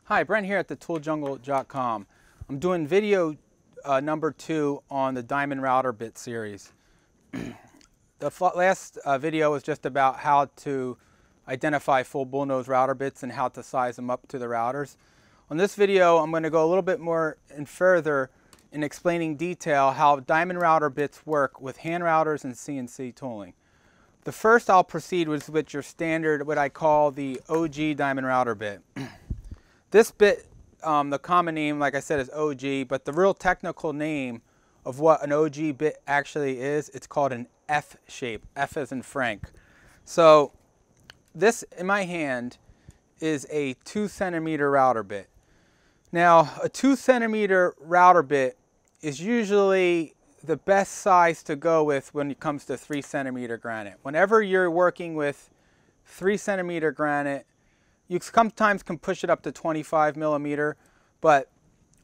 Hi, Brent here at thetooljungle.com. I'm doing video number 2 on the diamond router bit series. The last video was just about how to identify full bullnose router bits and how to size them up to the routers. On this video, I'm going to go a little bit more and further in explaining detail how diamond router bits work with hand routers and CNC tooling. The first I'll proceed with your standard, what I call the OG diamond router bit. This bit, the common name, like I said, is OG, but the real technical name of what an OG bit actually is, it's called an F shape, F as in Frank. So this in my hand is a 2 centimeter router bit. Now, a 2 centimeter router bit is usually the best size to go with when it comes to 3 centimeter granite. Whenever you're working with 3 centimeter granite, you sometimes can push it up to 25 millimeter, but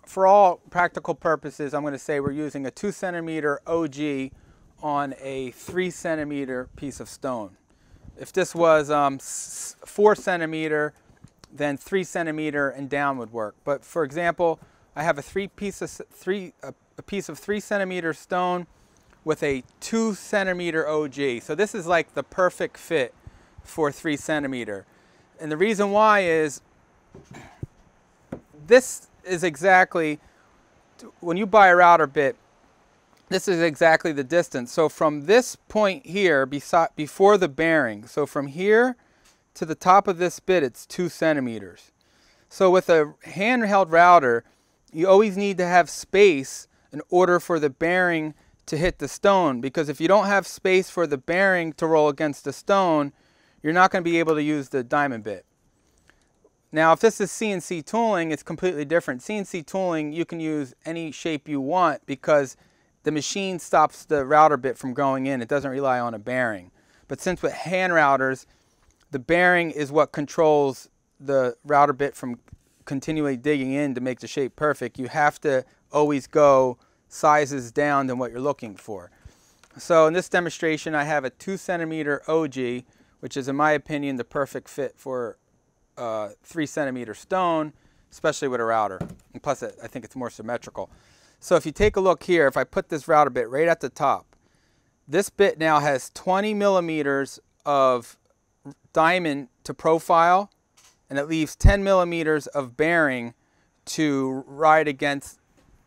for all practical purposes, I'm going to say we're using a 2 centimeter OG on a 3 centimeter piece of stone. If this was 4 centimeter, then 3 centimeter and down would work. But for example, I have a piece of 3 centimeter stone with a 2 centimeter OG. So this is like the perfect fit for 3 centimeter. And the reason why is this is exactly, when you buy a router bit, this is exactly the distance. So from this point here, before the bearing, so from here to the top of this bit, it's 2 centimeters. So with a handheld router, you always need to have space in order for the bearing to hit the stone, because if you don't have space for the bearing to roll against the stone, you're not going to be able to use the diamond bit. Now, if this is CNC tooling, it's completely different. CNC tooling, you can use any shape you want because the machine stops the router bit from going in. It doesn't rely on a bearing. But since with hand routers, the bearing is what controls the router bit from continually digging in to make the shape perfect, you have to always go sizes down than what you're looking for. So in this demonstration, I have a 2 centimeter OG, which is, in my opinion, the perfect fit for 3 centimeter stone, especially with a router. And plus, I think it's more symmetrical. So if you take a look here, if I put this router bit right at the top, this bit now has 20 millimeters of diamond to profile, and it leaves 10 millimeters of bearing to ride against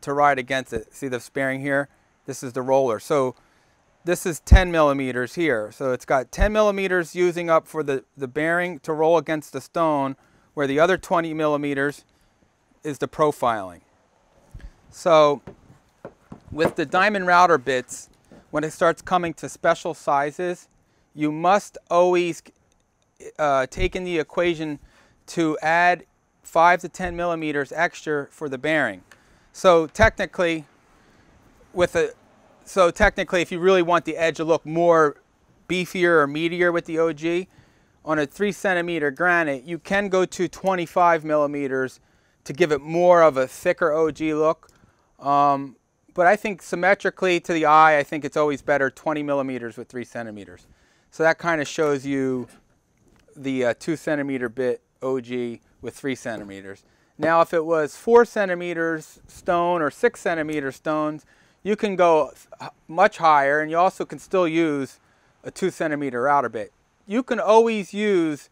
it. See this bearing here? This is the roller. So this is 10 millimeters here. So it's got 10 millimeters using up for the bearing to roll against the stone, where the other 20 millimeters is the profiling. So with the diamond router bits, when it starts coming to special sizes, you must always take in the equation to add 5 to 10 millimeters extra for the bearing. So technically, if you really want the edge to look more beefier or meatier with the OG, on a 3 centimeter granite, you can go to 25 millimeters to give it more of a thicker OG look. But I think symmetrically to the eye, I think it's always better 20 millimeters with 3 centimeters. So that kind of shows you the 2 centimeter bit OG with 3 centimeters. Now if it was 4 centimeters stone or 6 centimeter stones, you can go much higher, and you also can still use a 2 centimeter router bit. You can always use,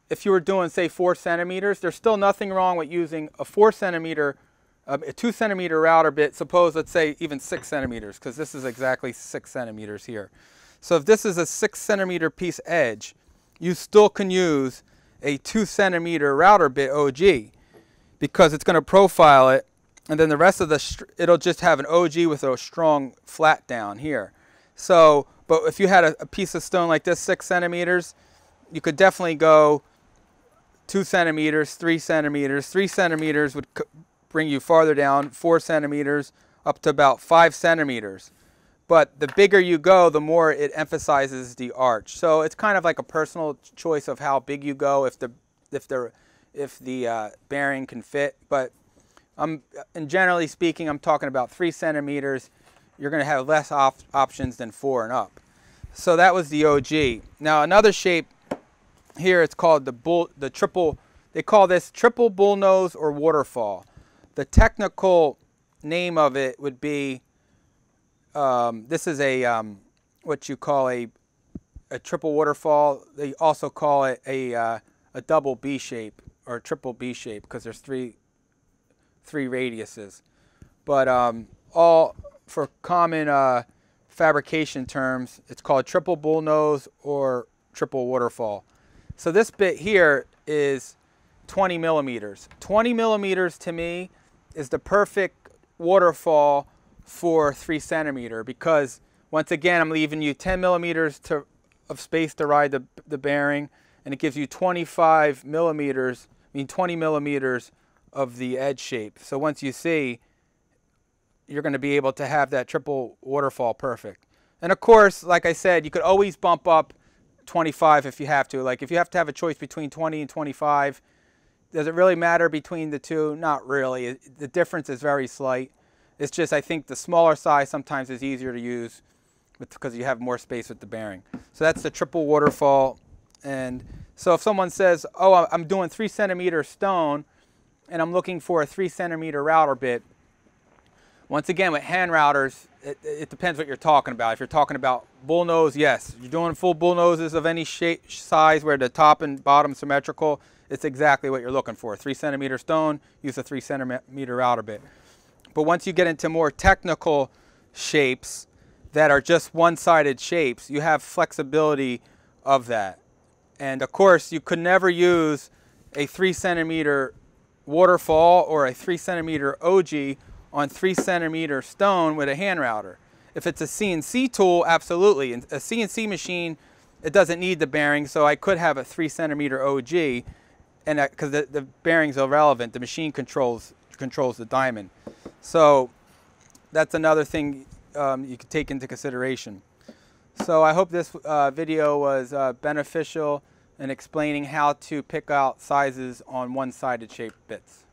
if you were doing say 4 centimeters, there's still nothing wrong with using a 4 centimeter, a 2 centimeter router bit, suppose let's say even 6 centimeters, because this is exactly 6 centimeters here. So if this is a 6 centimeter piece edge, you still can use a 2 centimeter router bit OG, because it's going to profile it, and then the rest of it'll just have an OG with a strong flat down here. So, but if you had a piece of stone like this, 6 centimeters, you could definitely go 2 centimeters, 3 centimeters. 3 centimeters would bring you farther down, 4 centimeters, up to about 5 centimeters. But the bigger you go, the more it emphasizes the arch. So it's kind of like a personal choice of how big you go, if the bearing can fit. But and generally speaking, I'm talking about 3 centimeters. You're going to have less options than 4 and up. So that was the OG. Now another shape here, it's called the triple They call this triple bullnose or waterfall. The technical name of it would be, this is a what you call a triple waterfall. They also call it a double B shape or a triple B shape because there's three radiuses. But all for common fabrication terms, it's called triple bullnose or triple waterfall. So this bit here is 20 millimeters. 20 millimeters to me is the perfect waterfall for 3 centimeter because once again I'm leaving you 10 millimeters of space to ride the bearing, and it gives you 25 millimeters, 20 millimeters of the edge shape. So once you see, you're going to be able to have that triple waterfall perfect. And of course, like I said, you could always bump up 25 if you have to. Like if you have to have a choice between 20 and 25, does it really matter between the two? Not really. The difference is very slight. It's just I think the smaller size sometimes is easier to use because you have more space with the bearing. So that's the triple waterfall. And so if someone says, oh, I'm doing 3 centimeter stone and I'm looking for a 3 centimeter router bit, once again with hand routers, it depends what you're talking about. If you're talking about bullnose, yes. You're doing full bullnoses of any shape, size where the top and bottom symmetrical, it's exactly what you're looking for. 3 centimeter stone, use a 3 centimeter router bit. But once you get into more technical shapes that are just one-sided shapes, you have flexibility of that. And of course, you could never use a 3 centimeter waterfall or a 3 centimeter OG on 3 centimeter stone with a hand router. If it's a CNC tool, absolutely. In a CNC machine, it doesn't need the bearing, so I could have a 3 centimeter OG, and because the bearing's irrelevant, the machine controls the diamond. So that's another thing you could take into consideration. So I hope this video was beneficial in explaining how to pick out sizes on one-sided shaped bits.